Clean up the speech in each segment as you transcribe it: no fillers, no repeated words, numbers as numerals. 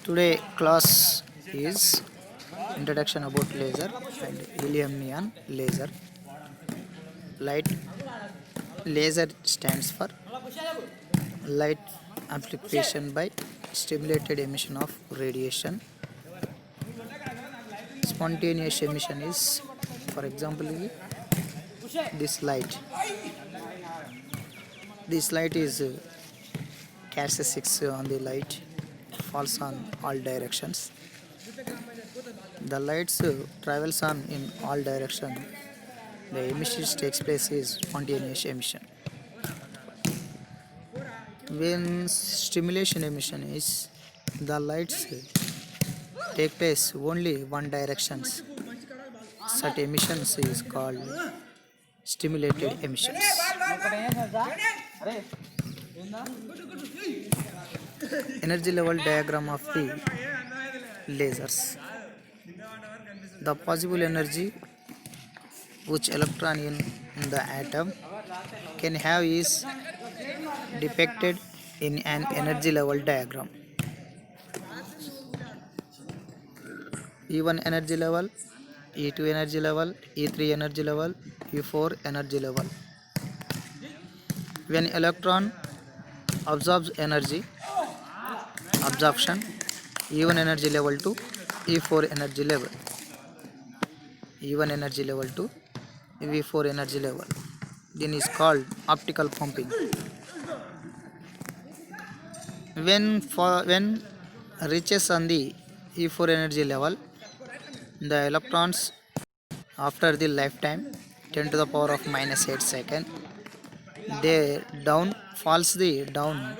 Today class is introduction about laser and helium neon laser. Light laser stands for light amplification by stimulated emission of radiation. Spontaneous emission is, for example, this light. This light is characteristics on the light falls on all directions. The lights travels on in all direction. The emission takes place is spontaneous emission. When stimulation emission is, the lights take place only one directions. Such emissions is called stimulated emissions. Energy level diagram of the lasers. The possible energy which electron in the atom can have is depicted in an energy level diagram. E1 energy level, E2 energy level, E3 energy level, E4 energy level. When electron absorbs energy, absorption, E1 energy level to E4 energy level. E1 energy level to V4 energy level. Then is called optical pumping. When reaches on the E4 energy level, the electrons after the lifetime 10 to the power of minus 8 second, they down falls the down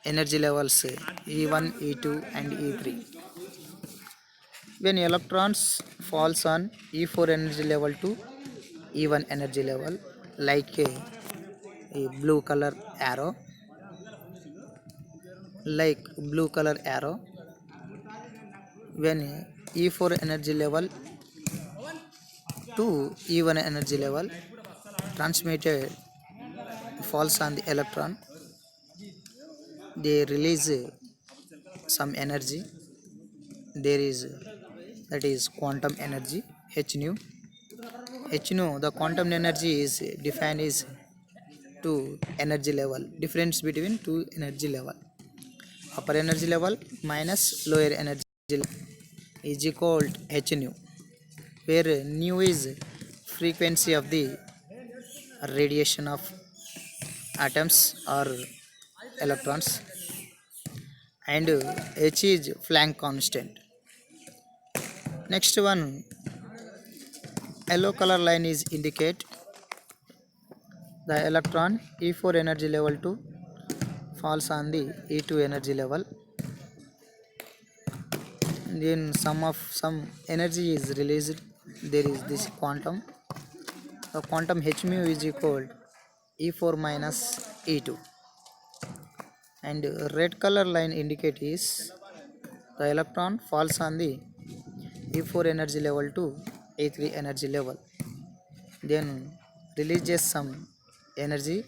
energy levels E1, E2 and E3. When electrons falls on E4 energy level to E1 energy level, like a blue color arrow, when E4 energy level to E1 energy level transmitted falls on the electron, they release some energy. There is that is quantum energy h nu. The quantum energy is defined as two energy level, difference between two energy level, upper energy level minus lower energy level is called h nu, where nu is frequency of the radiation of atoms or electrons, and h is Planck constant. Next one, yellow color line is indicate the electron E4 energy level to falls on the E2 energy level. Then some energy is released. There is this quantum. The quantum h mu is equal E4 minus E2. And red color line indicate is the electron falls on the E4 energy level to E3 energy level. Then releases some energy,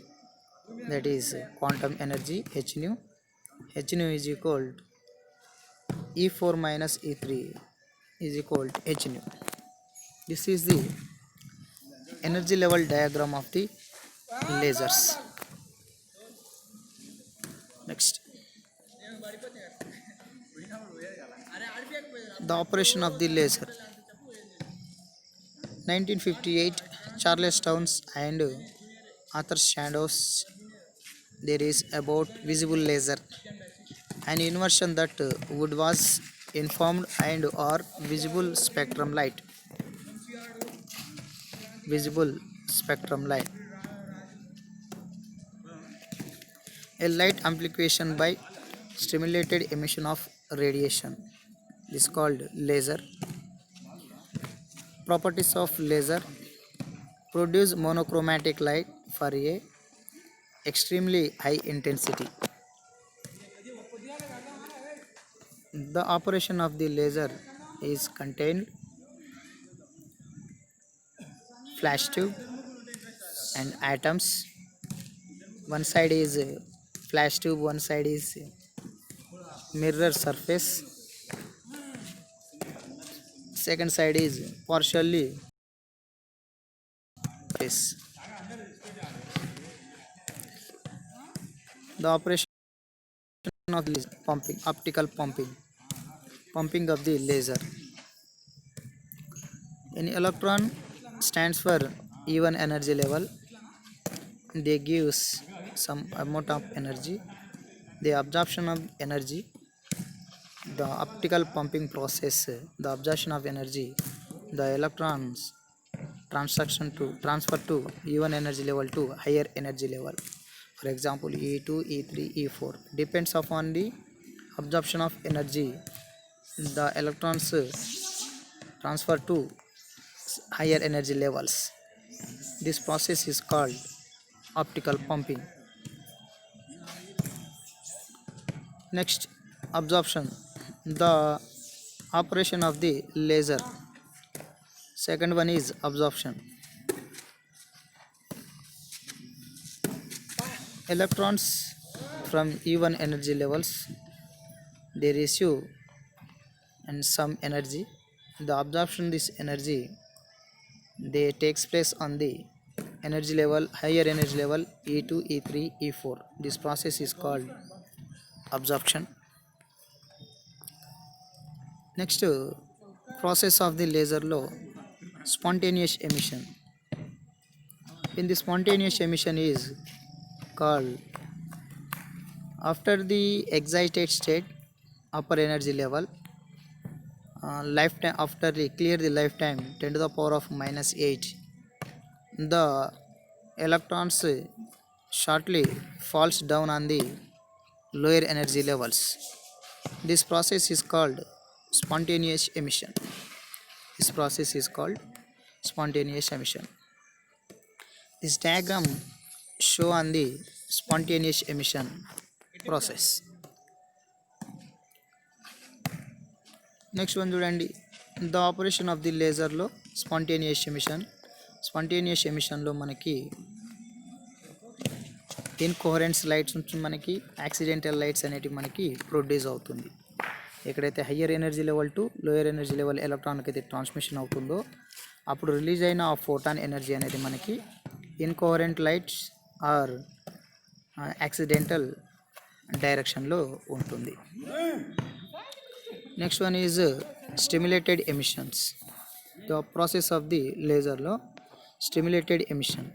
that is quantum energy h nu. H nu is equal E4 minus E3 is equal to h nu. This is the energy level diagram of the lasers. Next, the operation of the laser. 1958, Charles Townes and Arthur Chandos. There is about visible laser, an invention that would was informed and or visible spectrum light. Visible spectrum light, a light amplification by stimulated emission of radiation. This is called laser. Properties of laser: produce monochromatic light for a extremely high intensity. The operation of the laser is contained flash tube and atoms. One side is flash tube, one side is mirror surface. second side is partially space. The operation of laser pumping, optical pumping of the laser. An electron stands for even energy level. They gives some amount of energy. The absorption of energy, the optical pumping process, the absorption of energy, the electrons transfer to even energy level to higher energy level. For example, E2, E3, E4 depends upon the absorption of energy. The electrons transfer to higher energy levels. This process is called optical pumping. Next, absorption, the operation of the laser. Second one is absorption. Electrons from even energy levels, they receive and some energy. The absorption this energy, they takes place on the energy level, higher energy level E2, E3, E4. This process is called absorption. Next, process of the laser low, spontaneous emission. In the spontaneous emission is called after the excited state, upper energy level, lifetime after the clear the lifetime 10 to the power of minus 8, the electrons shortly falls down on the lower energy levels. This process is called spontaneous emission. This process is called spontaneous emission. This diagram show on the spontaneous emission process. Next one చూడండి, the operation of the లేజర్లో spontaneous emission. Spontaneous ఎమిషన్లో మనకి incoherence lights ఉంటుంది, మనకి accidental lights అనేటివి మనకి produce అవుతుంది. ఎక్కడైతే higher energy level to lower energy level ఎలక్ట్రాన్కి అయితే ట్రాన్స్మిషన్ అవుతుందో అప్పుడు రిలీజ్ అయిన ఆ ఫోటాన్ ఎనర్జీ అనేది మనకి ఇన్కోహరెంట్ లైట్స్ ఆర్ యాక్సిడెంటల్ డైరెక్షన్లో ఉంటుంది. Next one is stimulated emissions. The process of the లేజర్లో stimulated emission.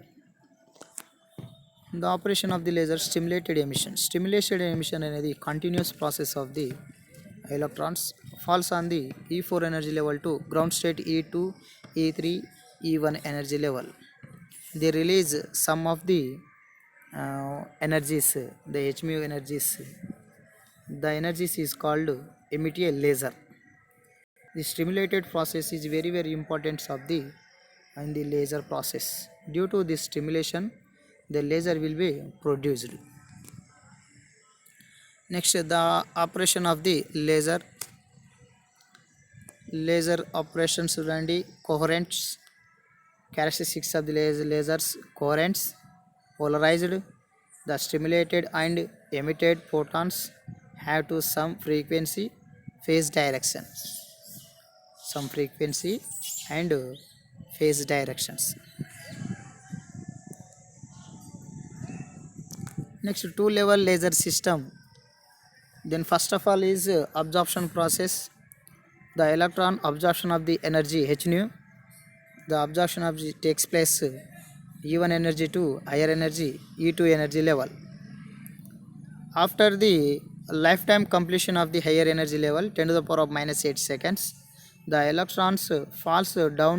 The operation of the laser stimulated emission. Stimulated emission అనేది continuous process of the electrons falls on the E4 energy level to ground state E2, E3, E1 energy level. They release some of the energies, the h mu energies. The energies is called emit a laser. The stimulated process is very very important of the in the laser process. Due to this stimulation, the laser will be produced. Next, the operation of the laser operations and coherence. Characteristics of the lasers: coherence, polarized. The stimulated and emitted photons have to some frequency phase directions. Some frequency and phase directions. Next, two-level laser system. Then first of all is absorption process. The electron absorption of the energy h nu. The absorption of the takes place E1 energy to higher energy E2 energy level. After the lifetime completion of the higher energy level 10 to the power of minus 8 seconds, the electrons falls down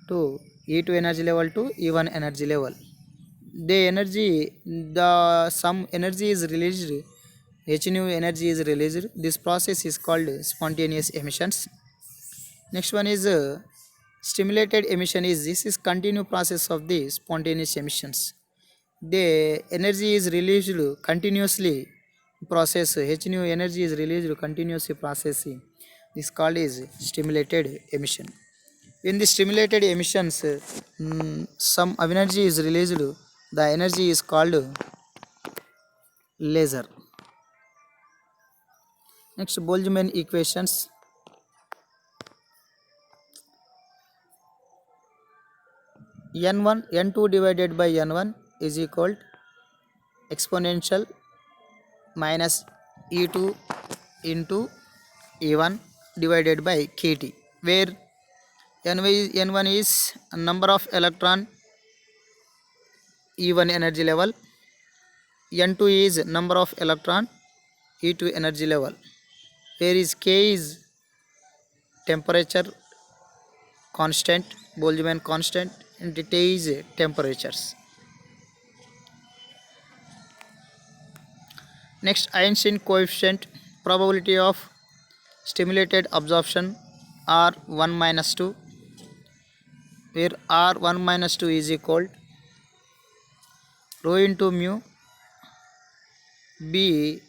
to E2 energy level to E1 energy level. Some energy is released, h nu energy is released. This process is called spontaneous emissions. Next one is stimulated emission. This is continue process of the spontaneous emissions. The energy is released continuously process, h nu energy is released continuously processing. This called is stimulated emission. In the stimulated emissions, some energy is released. The energy is called laser. Next, Boltzmann equations. n1 n2 divided by n1 is equal exponential minus e2 into e1 divided by kt, where n1 is number of electron e1 energy level, n2 is number of electron e2 energy level, where is k is temperature constant, Boltzmann constant, and T is temperatures. Next, Einstein coefficient, probability of stimulated absorption R1 minus 2, where R1 minus 2 is equal rho into mu B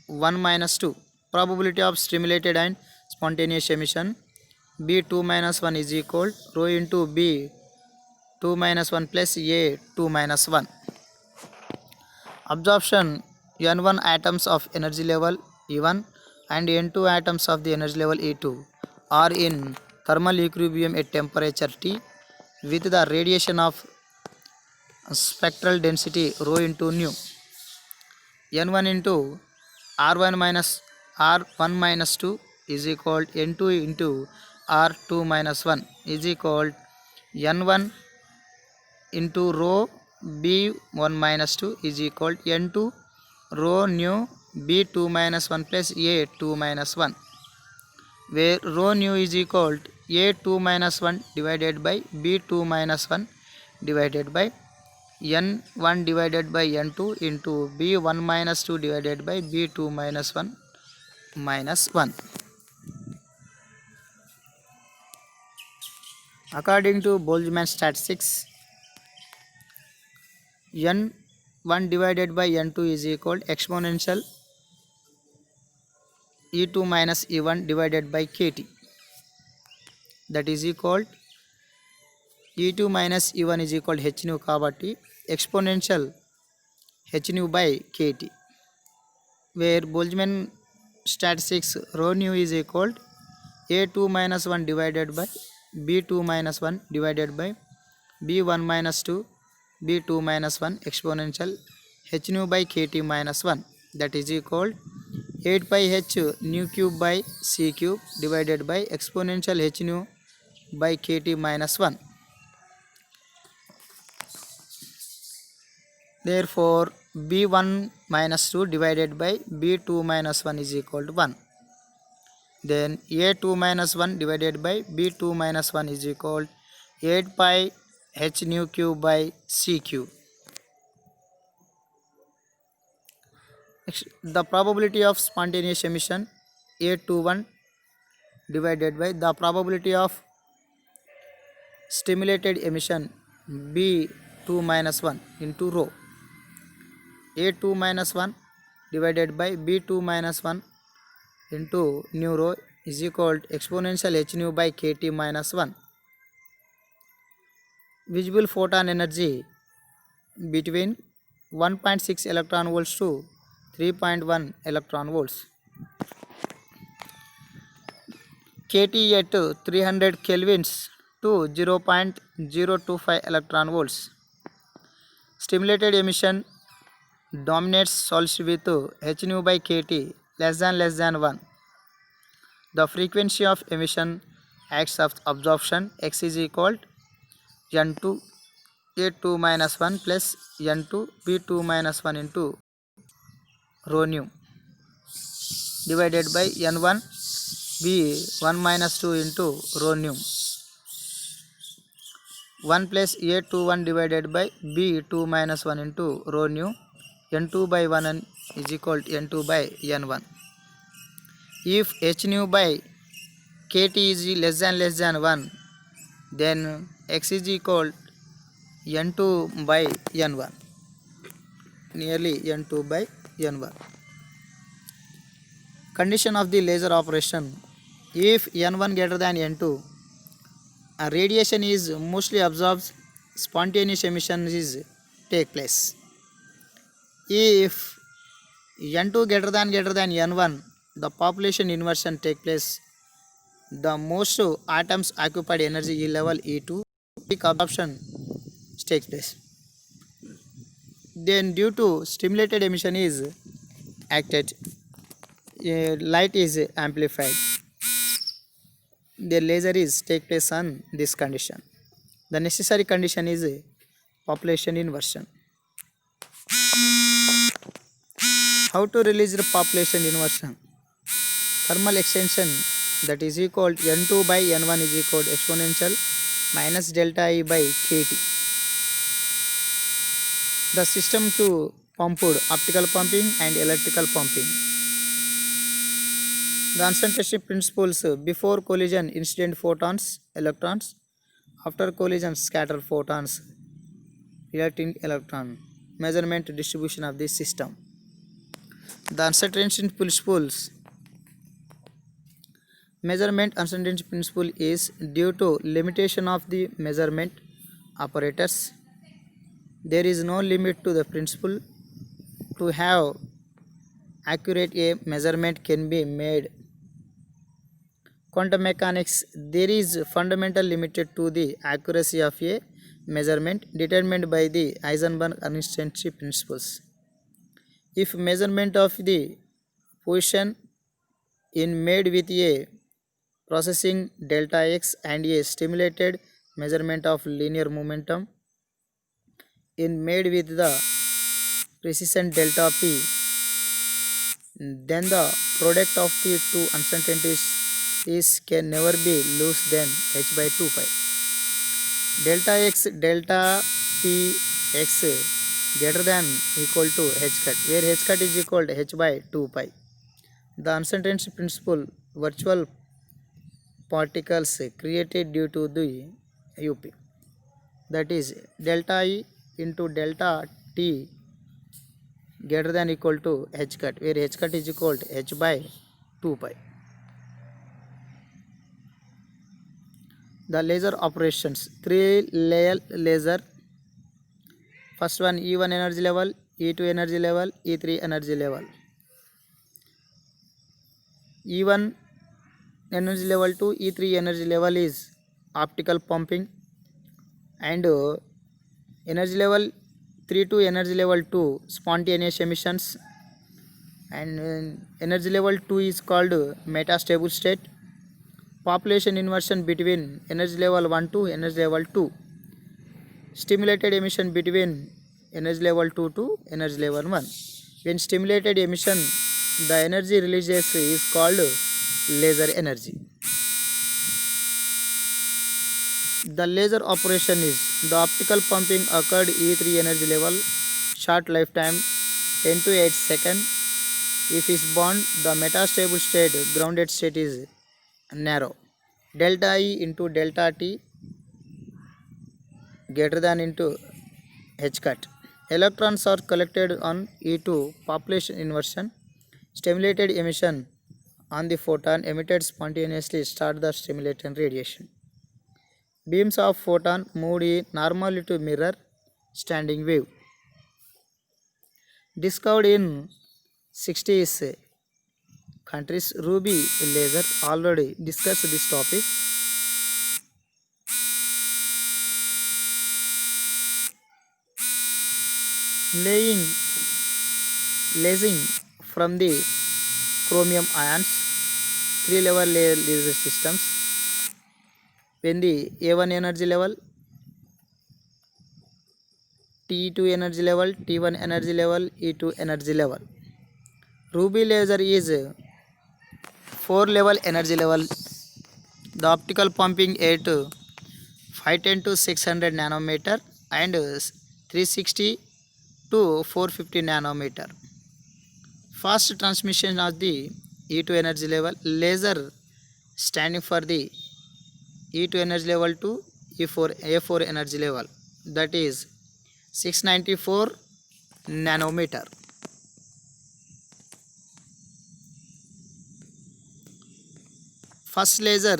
1 minus 2. Probability of stimulated and spontaneous emission B2 minus 1 is equal rho into B 2 minus 1 plus A 2 minus 1. Absorption N1 atoms of energy level E1 and N2 atoms of the energy level E2 are in thermal equilibrium at temperature T with the radiation of spectral density rho into nu. N1 into R1 minus 2 is equal N2 into R2 minus 1 is equal N1 into rho B1 minus 2 is equal N2 rho nu B2 minus 1 plus A2 minus 1, where rho nu is equal A2 minus 1 divided by B2 minus 1 divided by N1 divided by N2 into B1 minus 2 divided by B2 minus 1 minus 1. According to Boltzmann statistics, N1 divided by N2 is equal exponential E2 minus E1 divided by KT, that is equal E2 minus E1 is equal h nu kabatti exponential h nu by KT, where Boltzmann statistics rho nu is equal A2 minus 1 divided by B2 minus 1 divided by B1 minus 2 B2 minus 1 exponential h nu by KT minus 1, that is equal 8 pi h nu cube by c cube divided by exponential h nu by KT minus 1. Therefore, B1 minus 2 divided by B2 minus 1 is equal to 1. Then A2 minus 1 divided by B2 minus 1 is equal 8 pi h nu cube by c cube. Next, the probability of spontaneous emission A21 divided by the probability of stimulated emission B2 minus 1 into rho. A2 minus 1 divided by B2 minus 1 into nu rho is equal to exponential h nu by KT minus 1. Visible photon energy between 1.6 electron volts to 3.1 electron volts. KT at 300 kelvins to 0.025 electron volts. Stimulated emission dominates sols with h nu by KT less than 1. The frequency of emission acts of absorption x is equal to n2 a2 minus 1 plus n2 b2 minus 1 into rho nu divided by n1 b1 minus 2 into rho nu 1 plus a21 divided by b2 minus 1 into rho nu n2 by 1 is equal to n2 by n1. If h nu by kt is less than 1, then x is equal n2 by n1, nearly n2 by n1. Condition of the laser operation: if n1 greater than n2, radiation is mostly absorbed, spontaneous emission is take place. If n2 greater than n1, the population inversion take place. The most atoms occupied energy level E2, peak absorption takes place. Then due to stimulated emission is acted, light is amplified. The laser is take place on this condition. The necessary condition is population inversion. How to release the population inversion? Thermal extension, that is equal to N2 by N1 is equal to exponential minus delta E by kT. The system to pumped optical pumping and electrical pumping. The concentration principles: before collision incident photons, electrons; after collision scatter photons, reacting electron. Measurement distribution of this system. The concentration principles. Measurement concentration principle is due to limitation of the measurement apparatus. There is no limit to the principle. To have accurate a measurement can be made. Quantum mechanics, there is fundamental limited to the accuracy of a measurement determined by the Heisenberg-Einstein principles. If measurement of the position in made with a processing delta x and a stimulated measurement of linear momentum in made with the precision delta p, then the product of the two uncertainties is can never be less than h by 2 pi. Delta x delta p x greater than equal to h cut, where h cut is equal to h by 2 pi. The uncertainty principle, virtual particles created due to the UP, that is delta E into delta T greater than equal to h cut, where h cut is equal to h by 2 pi. The laser operations, 3-layer laser. First one E1 energy level, E2 energy level, E3 energy level. E1 energy level to E3 energy level is optical pumping, and energy level 3 to energy level 2 spontaneous emissions, and energy level 2 is called metastable state. Population inversion between energy level 1 to energy level 2. Stimulated emission between energy level 2 to energy level 1. When stimulated emission, the energy released is called laser energy. The laser operation is the optical pumping occurred E3 energy level, short lifetime 10 to 8 seconds. If is bond, the metastable state, grounded state is narrow. Delta E into delta T greater than into h cut. Electrons are collected on E2, population inversion. Stimulated emission on the photon emitted spontaneously start the stimulated radiation. Beams of photon moved normally to mirror standing wave. Discovered in 60s countries. Ruby laser, already discussed this topic. Lasing from the chromium ions, 3-level laser systems. When the A1 energy level, T2 energy level, T1 energy level, E2 energy level. Ruby laser is 4-level energy level. The optical pumping at 510 to 600 nanometer and 360 to 450 nanometer. Fast transmission of the E2 energy level. Laser standing for the E2 energy level to A4 energy level, that is 694 nanometer. First laser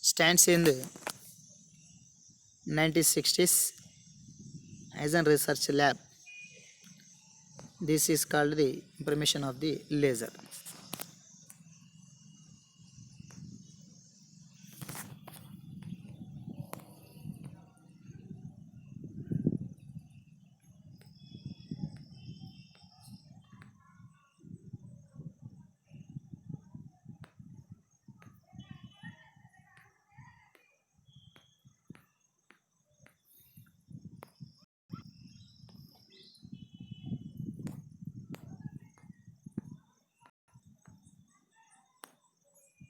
stands in the 1960s as a research lab. This is called the information of the laser.